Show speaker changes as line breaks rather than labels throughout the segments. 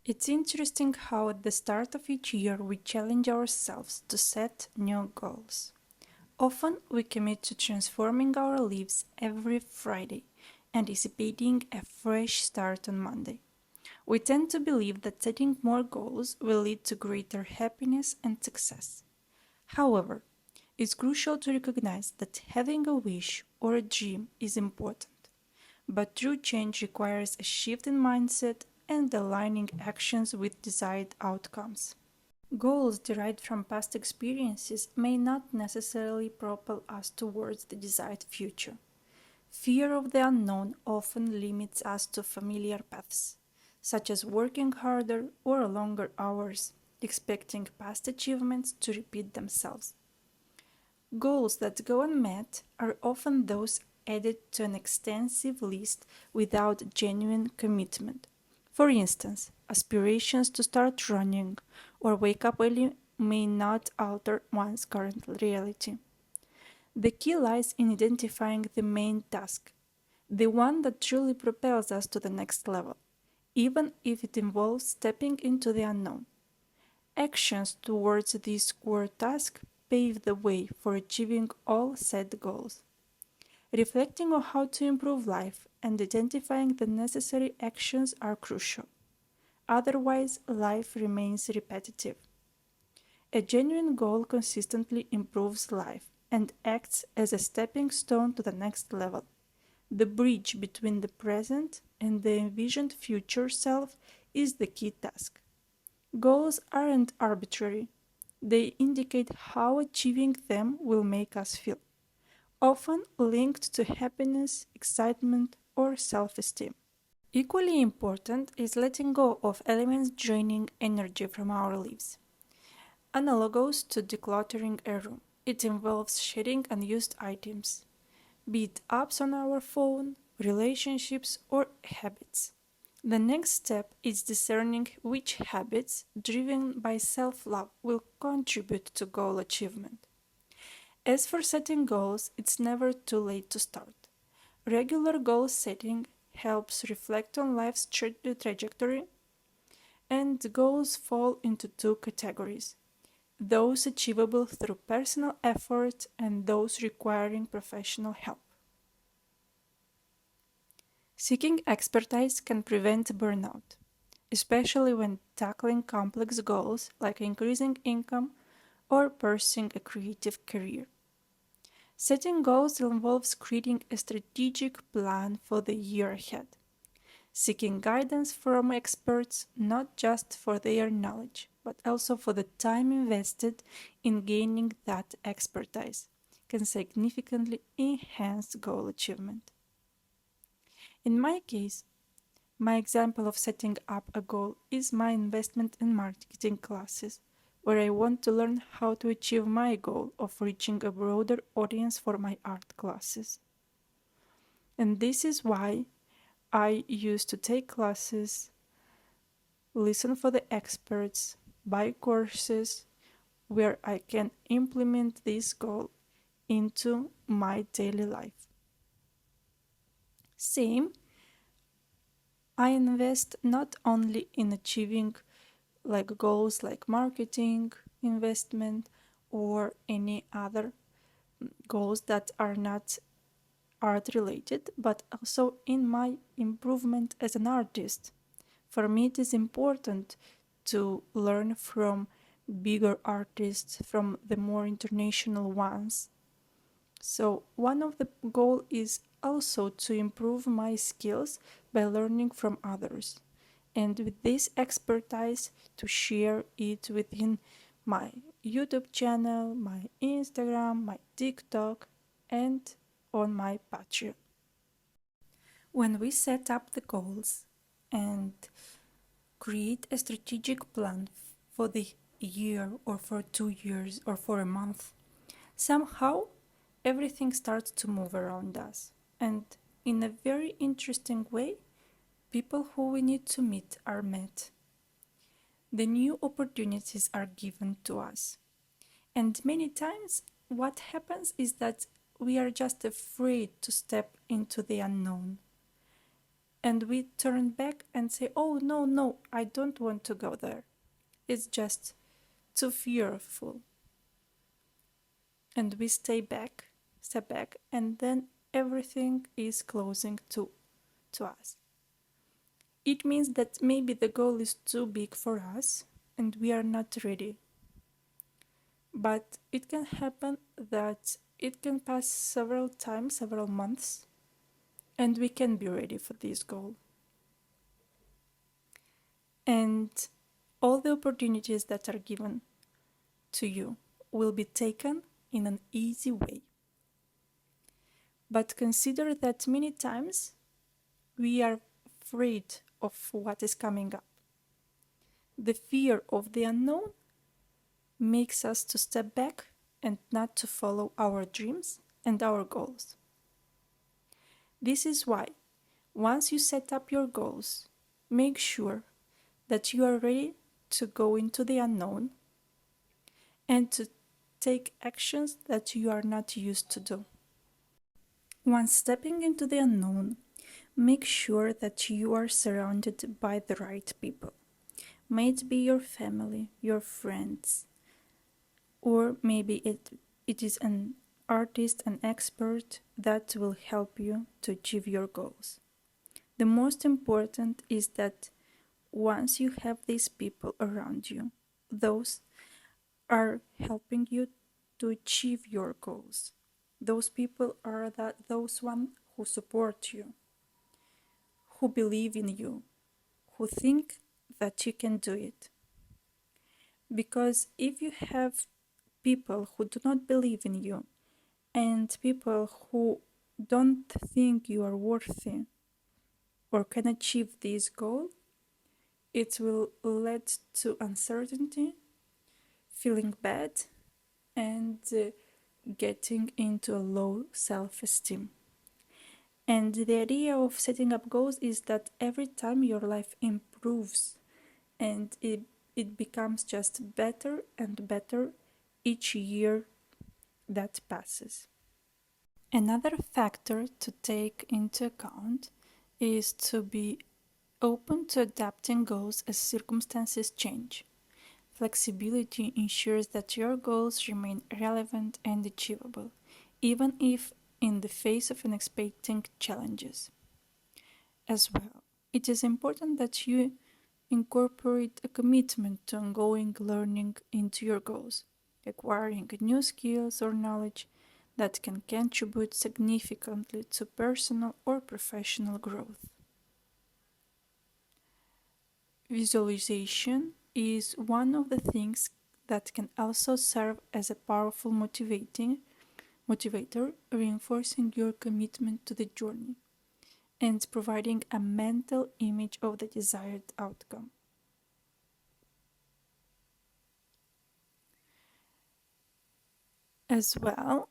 It's interesting how at the start of each year we challenge ourselves to set new goals. Often we commit to transforming our lives every Friday, anticipating a fresh start on Monday. We tend to believe that setting more goals will lead to greater happiness and success. However, it's crucial to recognize that having a wish or a dream is important, but true change requires a shift in mindset and aligning actions with desired outcomes. Goals derived from past experiences may not necessarily propel us towards the desired future. Fear of the unknown often limits us to familiar paths, such as working harder or longer hours, expecting past achievements to repeat themselves. Goals that go unmet are often those added to an extensive list without genuine commitment. For instance, aspirations to start running or wake up early may not alter one's current reality. The key lies in identifying the main task, the one that truly propels us to the next level, even if it involves stepping into the unknown. Actions towards this core task pave the way for achieving all set goals. Reflecting on how to improve life and identifying the necessary actions are crucial. Otherwise, life remains repetitive. A genuine goal consistently improves life and acts as a stepping stone to the next level. The bridge between the present and the envisioned future self is the key task. Goals aren't arbitrary. They indicate how achieving them will make us feel, often linked to happiness, excitement, or self-esteem. Equally important is letting go of elements draining energy from our lives. Analogous to decluttering a room, it involves shedding unused items, be it apps on our phone, relationships, or habits. The next step is discerning which habits, driven by self love, will contribute to goal achievement. As for setting goals, it's never too late to start. Regular goal setting helps reflect on life's trajectory, and goals fall into two categories: those achievable through personal effort and those requiring professional help. Seeking expertise can prevent burnout, especially when tackling complex goals like increasing income or pursuing a creative career. Setting goals involves creating a strategic plan for the year ahead, seeking guidance from experts not just for their knowledge, but also for the time invested in gaining that expertise can significantly enhance goal achievement. In my case, my example of setting up a goal is my investment in marketing classes, where I want to learn how to achieve my goal of reaching a broader audience for my art classes. And this is why I used to take classes, listen for the experts, buy courses where I can implement this goal into my daily life. Same, I invest not only in achieving like goals like marketing, investment, or any other goals that are not art related, but also in my improvement as an artist. For me, it is important to learn from bigger artists, from the more international ones. So one of the goal is also to improve my skills by learning from others, and with this expertise to share it within my YouTube channel, my Instagram, my TikTok, and on my Patreon. When we set up the goals and create a strategic plan for the year or for 2 years or for a month, somehow everything starts to move around us. And in a very interesting way, people who we need to meet are met. The new opportunities are given to us. And many times, what happens is that we are just afraid to step into the unknown. and we turn back and say, oh, no, I don't want to go there. It's just too fearful. And we step back, and then everything is closing to us. It means that maybe the goal is too big for us and we are not ready. But it can happen that it can pass several times, several months, and we can be ready for this goal. And all the opportunities that are given to you will be taken in an easy way. But consider that many times we are afraid of what is coming up. The fear of the unknown makes us to step back and not to follow our dreams and our goals. This is why, once you set up your goals, make sure that you are ready to go into the unknown and to take actions that you are not used to do. Once stepping into the unknown, make sure that you are surrounded by the right people. May it be your family, your friends, or maybe it is an artist, an expert that will help you to achieve your goals. The most important is that once you have these people around you, those are helping you to achieve your goals. Those people are those one who support you, who believe in you, who think that you can do it. Because if you have people who do not believe in you and people who don't think you are worthy or can achieve this goal, it will lead to uncertainty, feeling bad, and getting into a low self-esteem. And the idea of setting up goals is that every time your life improves and it becomes just better and better each year that passes. Another factor to take into account is to be open to adapting goals as circumstances change. Flexibility ensures that your goals remain relevant and achievable, even if in the face of unexpected challenges. As well, it is important that you incorporate a commitment to ongoing learning into your goals, acquiring new skills or knowledge that can contribute significantly to personal or professional growth. Visualization is one of the things that can also serve as a powerful motivator, reinforcing your commitment to the journey and providing a mental image of the desired outcome. As well,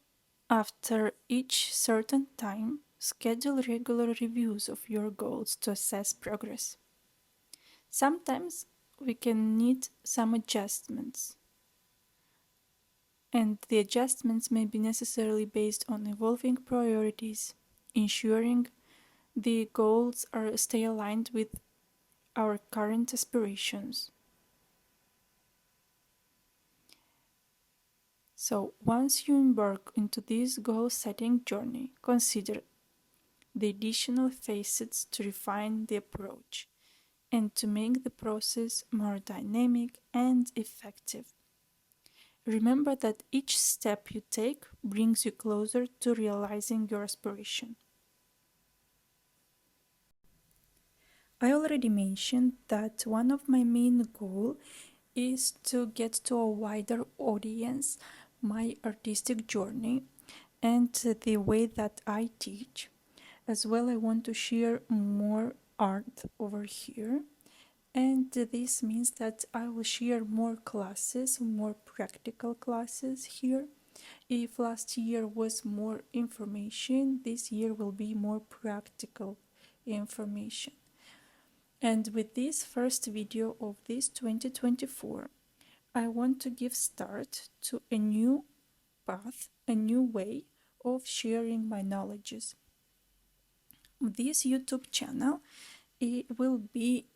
after each certain time, schedule regular reviews of your goals to assess progress. Sometimes we can need some adjustments, and the adjustments may be necessarily based on evolving priorities, ensuring the goals stay aligned with our current aspirations. So once you embark into this goal-setting journey, consider the additional facets to refine the approach and to make the process more dynamic and effective. Remember that each step you take brings you closer to realizing your aspiration. I already mentioned that one of my main goals is to get to a wider audience my artistic journey and the way that I teach. As well, I want to share more art over here, and this means that I will share more classes, more practical classes here. If last year was more information, this year will be more practical information. And with this first video of this 2024, I want to give start to a new path, a new way of sharing my knowledges. This YouTube channel, it will be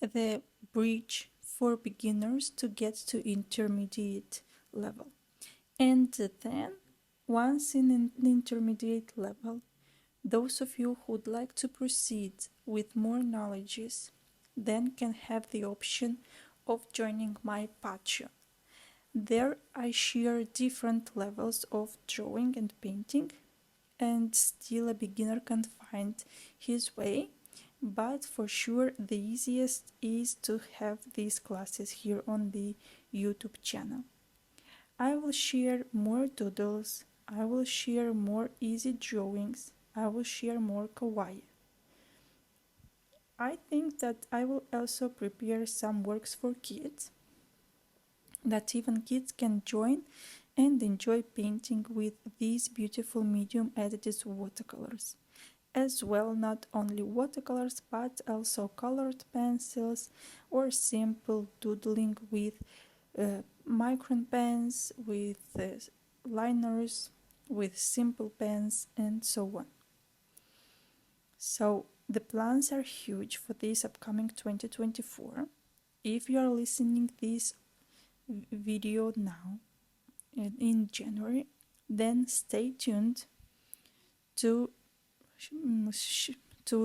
the bridge for beginners to get to intermediate level. And then, once in an intermediate level, those of you who would like to proceed with more knowledges then can have the option of joining my Patreon. There I share different levels of drawing and painting, and still a beginner can find his way, but for sure the easiest is to have these classes here on the YouTube channel. I will share more doodles, I will share more easy drawings, I will share more kawaii. I think that I will also prepare some works for kids that even kids can join and enjoy painting with these beautiful medium as watercolors. As well, not only watercolors but also colored pencils or simple doodling with micron pens, with liners, with simple pens, and so on. So the plans are huge for this upcoming 2024. If you are listening this video now in January, then stay tuned to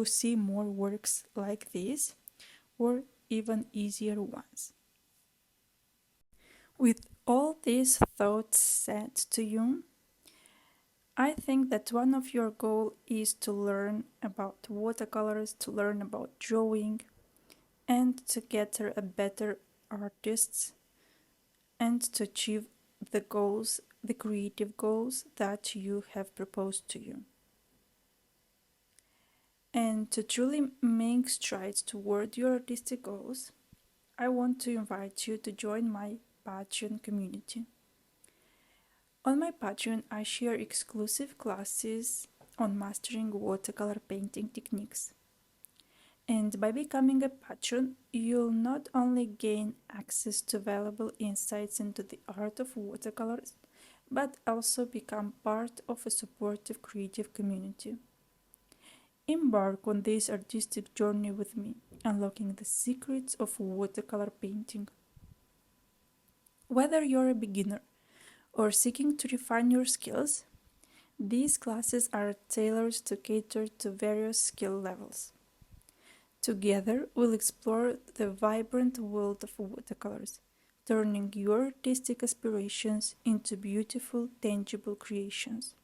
see more works like this or even easier ones. With all these thoughts said to you, I think that one of your goals is to learn about watercolors, to learn about drawing, and to get a better artist, and to achieve the goals, the creative goals that you have proposed to you. And to truly make strides toward your artistic goals, I want to invite you to join my Patreon community. On my Patreon, I share exclusive classes on mastering watercolor painting techniques. And by becoming a patron, you'll not only gain access to valuable insights into the art of watercolors, but also become part of a supportive creative community. Embark on this artistic journey with me, unlocking the secrets of watercolor painting. Whether you're a beginner or seeking to refine your skills, these classes are tailored to cater to various skill levels. Together, we'll explore the vibrant world of watercolors, turning your artistic aspirations into beautiful, tangible creations.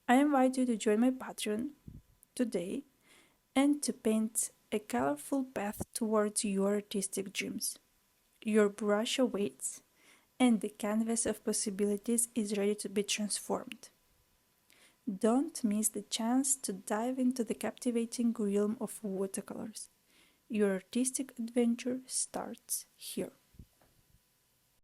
I invite you to join my Patreon today and to paint a colorful path towards your artistic dreams. Your brush awaits, and the canvas of possibilities is ready to be transformed. Don't miss the chance to dive into the captivating realm of watercolors. Your artistic adventure starts here.